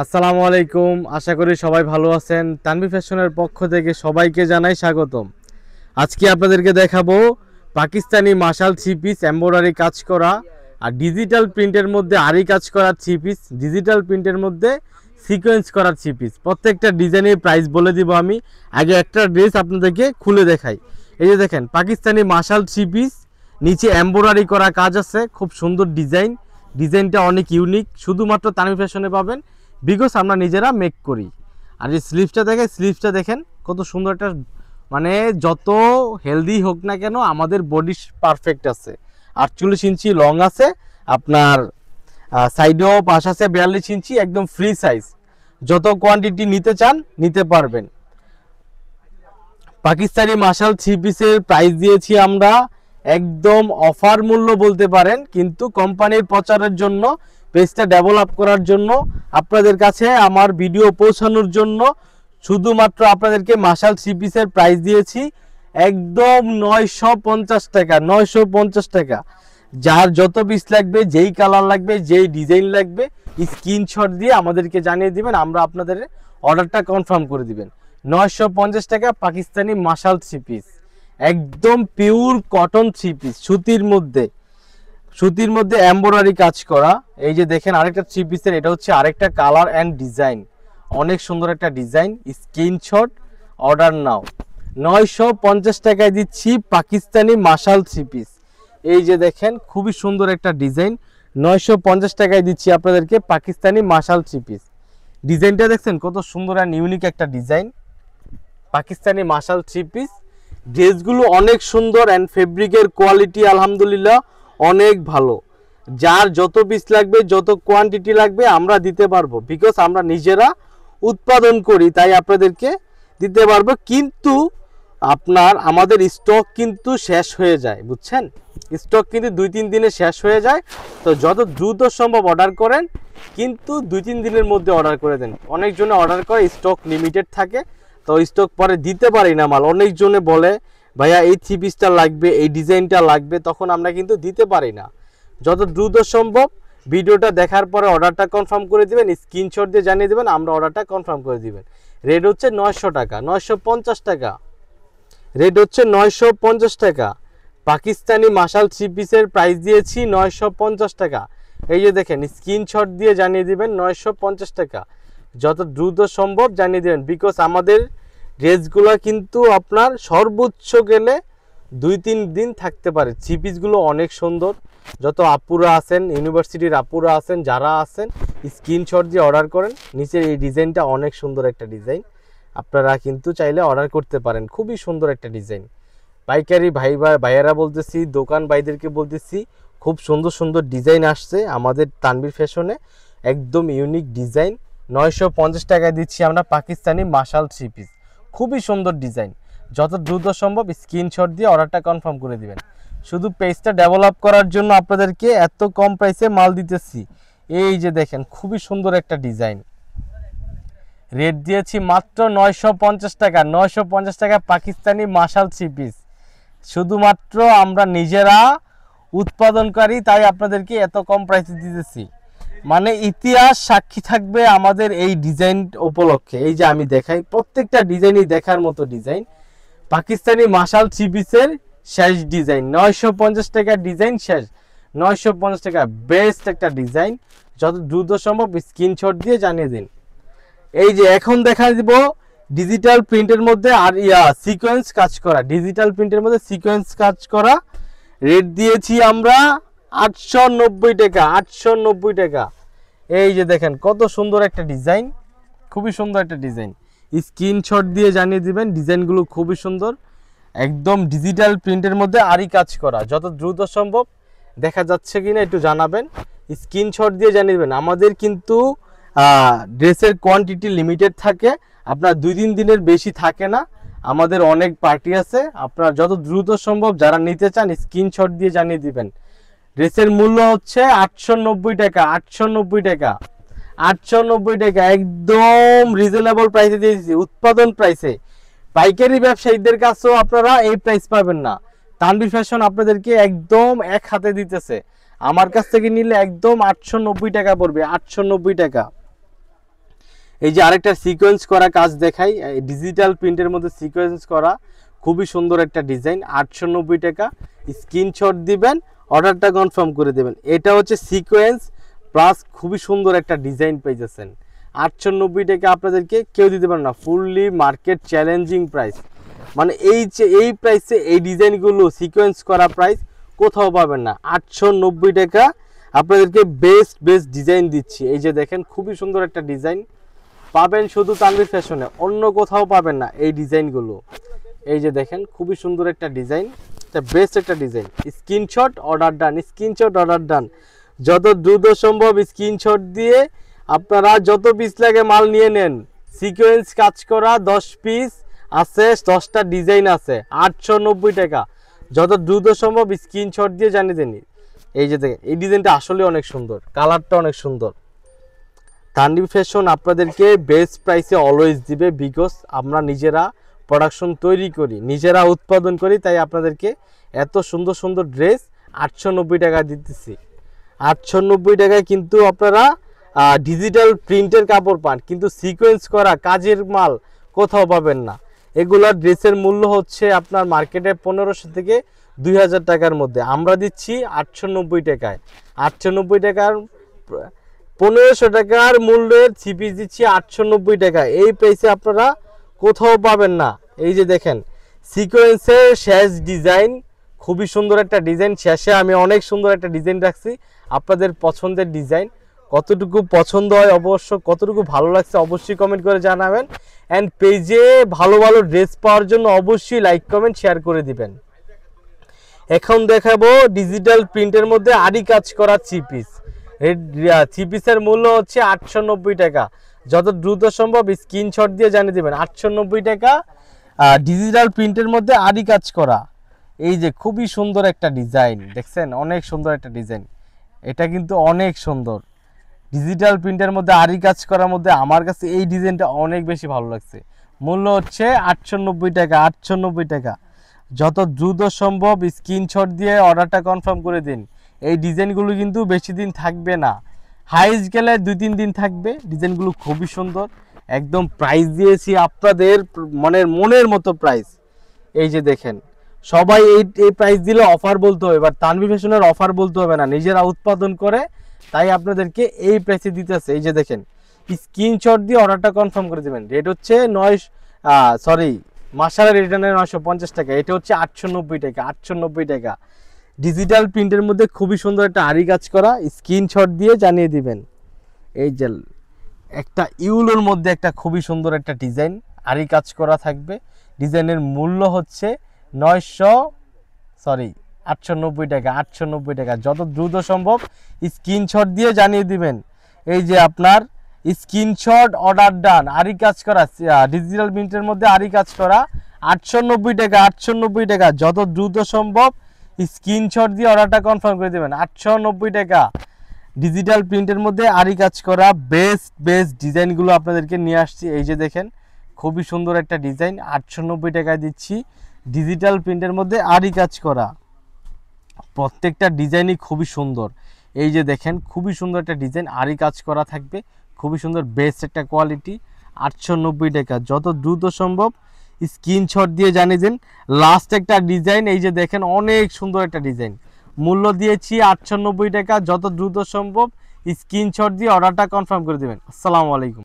আসসালামু আলাইকুম। আশা করি সবাই ভালো আছেন। তানভীর ফ্যাশনের পক্ষ থেকে সবাইকে জানাই স্বাগতম। আজকে আপনাদেরকে দেখাবো পাকিস্তানি মাশাল থ্রি পিস এমব্রয়ডারি কাজ করা আর ডিজিটাল প্রিন্টের মধ্যে আরি কাজ করা থ্রি পিস, ডিজিটাল প্রিন্টের মধ্যে সিকোয়েন্স করা থ্রি পিস। প্রত্যেকটা ডিজাইনের প্রাইস বলে দিব আমি। আগে একটা ড্রেস আপনাদেরকে খুলে দেখাই। এই যে দেখেন পাকিস্তানি মাশাল থ্রি পিস, নিচে এমব্রয়ডারি করা কাজ আছে, খুব সুন্দর ডিজাইন। ডিজাইনটা অনেক ইউনিক, শুধুমাত্র তানভীর ফ্যাশনে পাবেন, বিকজ আমরা নিজেরা মেক করি। আর এই স্লিভসটা দেখেন কত সুন্দর একটা, মানে যত হেলদি হোক না কেন আমাদের বডি পারফেক্ট আছে। 48 ইঞ্চি লং আছে, আপনার সাইডেও পাশ আছে 42 ইঞ্চি, একদম ফ্রি সাইজ। যত কোয়ান্টিটি নিতে চান নিতে পারবেন। পাকিস্তানি মাশাল থ্রি পিসের প্রাইস দিয়েছি আমরা একদম অফার মূল্য বলতে পারেন, কিন্তু কোম্পানির প্রচারের জন্য, পেজটা ডেভেলপ করার জন্য, আপনাদের কাছে আমার ভিডিও পৌঁছানোর জন্য শুধুমাত্র আপনাদেরকে মাশাল থ্রি পিসের প্রাইস দিয়েছি একদম 950 টাকা। 950 টাকা। যার যত পিস লাগবে, যেই কালার লাগবে, যেই ডিজাইন লাগবে, স্ক্রিনশট দিয়ে আমাদেরকে জানিয়ে দিবেন, আমরা আপনাদের অর্ডারটা কনফার্ম করে দিবেন। 950 টাকা পাকিস্তানি মাশাল থ্রি পিস, একদম পিওর কটন থ্রি পিস, সুতির মধ্যে এমব্রয়ডারি কাজ করা। এই যে দেখেন আরেকটা থ্রি পিসের, এটা হচ্ছে আরেকটা কালার অ্যান্ড ডিজাইন, অনেক সুন্দর একটা ডিজাইন। স্ক্রিনশট, অর্ডার নাও। 950 টাকায় দিচ্ছি পাকিস্তানি মাশাল থ্রি পিস। এই যে দেখেন খুবই সুন্দর একটা ডিজাইন, 950 টাকায় দিচ্ছি আপনাদেরকে পাকিস্তানি মাশাল থ্রি পিস। ডিজাইনটা দেখছেন কত সুন্দর অ্যান্ড ইউনিক একটা ডিজাইন, পাকিস্তানি মাশাল থ্রি পিস। ড্রেসগুলো অনেক সুন্দর অ্যান্ড ফেব্রিকের কোয়ালিটি আলহামদুলিল্লাহ অনেক ভালো। যার যত পিস লাগবে, যত কোয়ান্টিটি লাগবে আমরা দিতে পারবো, বিকজ আমরা নিজেরা উৎপাদন করি, তাই আপনাদেরকে দিতে পারবো। কিন্তু আমাদের স্টক কিন্তু শেষ হয়ে যায়, বুঝছেন? স্টক কিন্তু 2-3 দিনে শেষ হয়ে যায়। তো যত দ্রুত সম্ভব অর্ডার করেন, কিন্তু 2-3 দিনের মধ্যে অর্ডার করে দেন। অনেকজনে অর্ডার করে, স্টক লিমিটেড থাকে, তো স্টক পরে দিতে পারি না মাল। অনেকজনে বলে ভাইয়া এই থ্রি পিসটা লাগবে, এই ডিজাইনটা লাগবে, তখন আমরা কিন্তু দিতে পারি না। যত দ্রুত সম্ভব ভিডিওটা দেখার পরে অর্ডারটা কনফার্ম করে দিবেন, স্ক্রিনশট দিয়ে জানিয়ে দেবেন, আমরা অর্ডারটা কনফার্ম করে দিবেন। রেট হচ্ছে 900 টাকা, 950 টাকা। রেট হচ্ছে 950 টাকা। পাকিস্তানি মাশাল থ্রি পিসের প্রাইস দিয়েছি 950 টাকা। এই যে দেখেন স্ক্রিনশট দিয়ে জানিয়ে দিবেন 950 টাকা। যত দ্রুত সম্ভব জানিয়ে দেবেন, বিকজ আমাদের ড্রেসগুলো কিন্তু আপনার সর্বোচ্চ গেলে 2-3 দিন থাকতে পারে। থ্রি পিসগুলো অনেক সুন্দর। যত আপুরা আছেন, ইউনিভার্সিটির আপুরা আছেন, যারা আছেন, স্ক্রিনশট দিয়ে অর্ডার করেন। নিচের এই ডিজাইনটা অনেক সুন্দর একটা ডিজাইন, আপনারা কিন্তু চাইলে অর্ডার করতে পারেন। খুবই সুন্দর একটা ডিজাইন। পাইকারি ভাইয়েরা বলতেছি, দোকান ভাইদেরকে বলতেছি, খুব সুন্দর সুন্দর ডিজাইন আসছে আমাদের তানভীর ফ্যাশনে, একদম ইউনিক ডিজাইন। 950 টাকায় দিচ্ছি আমরা পাকিস্তানি মাশাল থ্রি পিস, খুবই সুন্দর ডিজাইন। যত দ্রুত সম্ভব স্ক্রিনশট দিয়ে অর্ডারটা কনফার্ম করে দিবেন। শুধু পেজটা ডেভেলপ করার জন্য আপনাদেরকে এত কম প্রাইসে মাল দিতেছি। এই যে দেখেন খুবই সুন্দর একটা ডিজাইন। রেট দিয়েছি মাত্র 950 টাকা। 950 টাকা পাকিস্তানি মাশাল থ্রি পিস। শুধুমাত্র আমরা নিজেরা উৎপাদনকারী, তাই আপনাদেরকে এত কম প্রাইসে দিতেছি। মানে ইতিহাস সাক্ষী থাকবে আমাদের এই ডিজাইন উপলক্ষে। এই যে আমি দেখাই, প্রত্যেকটা ডিজাইনই দেখার মতো ডিজাইন। পাকিস্তানি মাশাল থ্রি পিসের শেষ ডিজাইন, 950 টাকার ডিজাইন শেষ। 950 টাকা বেস্ট একটা ডিজাইন। যত দ্রুত সম্ভব স্ক্রিনশট দিয়ে জানিয়ে দিন। এই যে এখন দেখা দিব ডিজিটাল প্রিন্টের মধ্যে আর সিকোয়েন্স কাজ করা, ডিজিটাল প্রিন্টের মধ্যে সিকোয়েন্স কাজ করা। রেট দিয়েছি আমরা 890 টাকা। 890 টাকা। এই যে দেখেন কত সুন্দর একটা ডিজাইন, খুবই সুন্দর একটা ডিজাইন। স্ক্রিনশট দিয়ে জানিয়ে দিবেন, ডিজাইনগুলো খুবই সুন্দর, একদম ডিজিটাল প্রিন্টের মধ্যে আরই কাজ করা। যত দ্রুত সম্ভব দেখা যাচ্ছে কিনা একটু জানাবেন, স্ক্রিনশট দিয়ে জানিয়ে দেবেন। আমাদের কিন্তু ড্রেসের কোয়ান্টিটি লিমিটেড থাকে, আপনার 2-3 দিনের বেশি থাকে না। আমাদের অনেক পার্টি আছে, আপনার যত দ্রুত সম্ভব যারা নিতে চান স্ক্রিনশট দিয়ে জানিয়ে দিবেন। ড্রেসের মূল্য হচ্ছে 890 টাকা। 890 টাকা। 890 টাকা একদম রিজনেবল প্রাইসে দিয়েছি, উৎপাদন প্রাইসে। পাইকারি ব্যবসায়ীদের কাছেও আপনারা এই প্রাইস পাবেন না। তানভীর ফ্যাশন আপনাদেরকে একদম এক হাতে দিতেছে। আমার কাছ থেকে নিলে একদম 890 টাকা পড়বে। 890 টাকা। এই যে আরেকটা সিকোয়েন্স করা কাজ দেখাই, ডিজিটাল প্রিন্টের মধ্যে সিকোয়েন্স করা, খুবই সুন্দর একটা ডিজাইন। 890 টাকা, স্ক্রিনশট দিবেন, অর্ডারটা কনফার্ম করে দেবেন। এটা হচ্ছে সিকোয়েন্স প্লাস খুবই সুন্দর একটা ডিজাইন পেয়েছেন। 890 টাকা আপনাদেরকে কেউ দিতে পারে না, ফুললি মার্কেট চ্যালেঞ্জিং প্রাইস। মানে এই প্রাইসে এই ডিজাইনগুলো সিকোয়েন্স করা প্রাইস কোথাও পাবেন না। 890 টাকা আপনাদেরকে বেস্ট ডিজাইন দিচ্ছি। এই যে দেখেন খুবই সুন্দর একটা ডিজাইন পাবেন শুধু তানভীর ফ্যাশনে, অন্য কোথাও পাবেন না এই ডিজাইনগুলো। এই যে দেখেন খুবই সুন্দর একটা ডিজাইন, এটা বেস্ট একটা ডিজাইন। স্ক্রিনশট অর্ডার ডান, স্ক্রিনশট অর্ডার ডান। যত দ্রুত সম্ভব স্ক্রিনশট দিয়ে আপনারা যত পিস লাগে মাল নিয়ে নেন। সিকোয়েন্স কাজ করা 10 পিস আছে, 10টা ডিজাইন আছে, 890 টাকা। যত দ্রুত সম্ভব স্ক্রিনশট দিয়ে জানিয়ে দেন। এই যে দেখেন এই ডিজাইনটা আসলে অনেক সুন্দর, কালারটা অনেক সুন্দর। তানভীর ফ্যাশন আপনাদেরকে বেস্ট প্রাইসে অলওয়েজ দিবে, বিকজ আমরা নিজেরা প্রোডাকশন তৈরি করি, নিজেরা উৎপাদন করি, তাই আপনাদেরকে এত সুন্দর সুন্দর ড্রেস 890 টাকা দিতেছি। 890 টাকায় কিন্তু আপনারা ডিজিটাল প্রিন্টের কাপড় পান, কিন্তু সিকোয়েন্স করা কাজের মাল কোথাও পাবেন না। এগুলার ড্রেসের মূল্য হচ্ছে আপনার মার্কেটে 1500 থেকে 2000 টাকার মধ্যে, আমরা দিচ্ছি 890 টাকায়। 890 টাকার 1500 টাকার মূল্যের সিপিস দিচ্ছি 890 টাকা। এই প্রাইসে আপনারা কোথাও পাবেন না। এই যে দেখেন সিকোয়েন্সের শেষ ডিজাইন, খুবই সুন্দর একটা ডিজাইন। শেষে আমি অনেক সুন্দর একটা ডিজাইন রাখছি, আপনাদের পছন্দের ডিজাইন। কতটুকু পছন্দ হয় অবশ্য, কতটুকু ভালো লাগছে অবশ্যই কমেন্ট করে জানাবেন। অ্যান্ড পেজে ভালো ভালো ড্রেস পাওয়ার জন্য অবশ্যই লাইক কমেন্ট শেয়ার করে দিবেন। এখন দেখাবো ডিজিটাল প্রিন্টের মধ্যে আরি কাজ করা থ্রি-পিস। থ্রি-পিসের মূল্য হচ্ছে 890 টাকা। যত দ্রুত সম্ভব স্ক্রিনশট দিয়ে জানিয়ে দিবেন। 890 টাকা ডিজিটাল প্রিন্টের মধ্যে আরি কাজ করা। এই যে খুবই সুন্দর একটা ডিজাইন দেখছেন, অনেক সুন্দর একটা ডিজাইন। এটা কিন্তু অনেক সুন্দর ডিজিটাল প্রিন্টের মধ্যে আরি কাজ করার মধ্যে আমার কাছে এই ডিজাইনটা অনেক বেশি ভালো লাগছে। মূল্য হচ্ছে 890 টাকা। 890 টাকা যত দ্রুত সম্ভব স্ক্রিনশট দিয়ে অর্ডারটা কনফার্ম করে দিন। এই ডিজাইনগুলো কিন্তু বেশি দিন থাকবে না, হাইস্ট গেলে 2-3 দিন থাকবে। ডিজাইনগুলো খুবই সুন্দর, একদম প্রাইস দিয়েছি আপনাদের মনের মতো প্রাইস। এই যে দেখেন সবাই এই প্রাইস দিলে অফার বলতে হবে, এবার তানভীর ফ্যাশনের অফার বলতে হবে না, নিজেরা উৎপাদন করে, তাই আপনাদেরকে এই প্রাইসে দিতেছে। এই যে দেখেন স্ক্রিনশট দিয়ে অর্ডারটা কনফার্ম করে দেবেন। রেট হচ্ছে মাশাআল্লাহ রিটার্নের 950 টাকা। এটা হচ্ছে 890 টাকা। 890 টাকা ডিজিটাল প্রিন্টের মধ্যে খুবই সুন্দর একটা আরি কাজ করা, স্ক্রিনশট দিয়ে জানিয়ে দিবেন। এই যে একটা ইউলোর মধ্যে একটা খুবই সুন্দর একটা ডিজাইন আরি কাজ করা থাকবে। ডিজাইনের মূল্য হচ্ছে 890 টাকা। 890 টাকা যত দ্রুত সম্ভব স্ক্রিনশট দিয়ে জানিয়ে দিবেন। এই যে আপনার স্ক্রিনশট অর্ডার ডান, আরি কাজ করা ডিজিটাল প্রিন্টের মধ্যে আরি কাজ করা 890 টাকা। 890 টাকা যত দ্রুত সম্ভব স্ক্রিনশট দিয়ে অর্ডারটা কনফার্ম করে দেবেন। 890 টাকা ডিজিটাল প্রিন্টের মধ্যে আরি কাজ করা বেস্ট ডিজাইনগুলো আপনাদেরকে নিয়ে আসছি। এই যে দেখেন খুবই সুন্দর একটা ডিজাইন 890 টাকায় দিচ্ছি। ডিজিটাল প্রিন্টের মধ্যে আরি কাজ করা, প্রত্যেকটা ডিজাইনই খুবই সুন্দর। এই যে দেখেন খুবই সুন্দর একটা ডিজাইন আরি কাজ করা থাকবে, খুবই সুন্দর বেস্ট একটা কোয়ালিটি। 890 টাকা যত দ্রুত সম্ভব স্ক্রিনশট দিয়ে জানিয়ে দিন। লাস্ট একটা ডিজাইন, এই যে দেখেন অনেক সুন্দর একটা ডিজাইন, মূল্য দিয়েছি 890 টাকা। যত দ্রুত সম্ভব স্ক্রিনশট দিয়ে অর্ডারটা কনফার্ম করে দেবেন। আসসালামু আলাইকুম।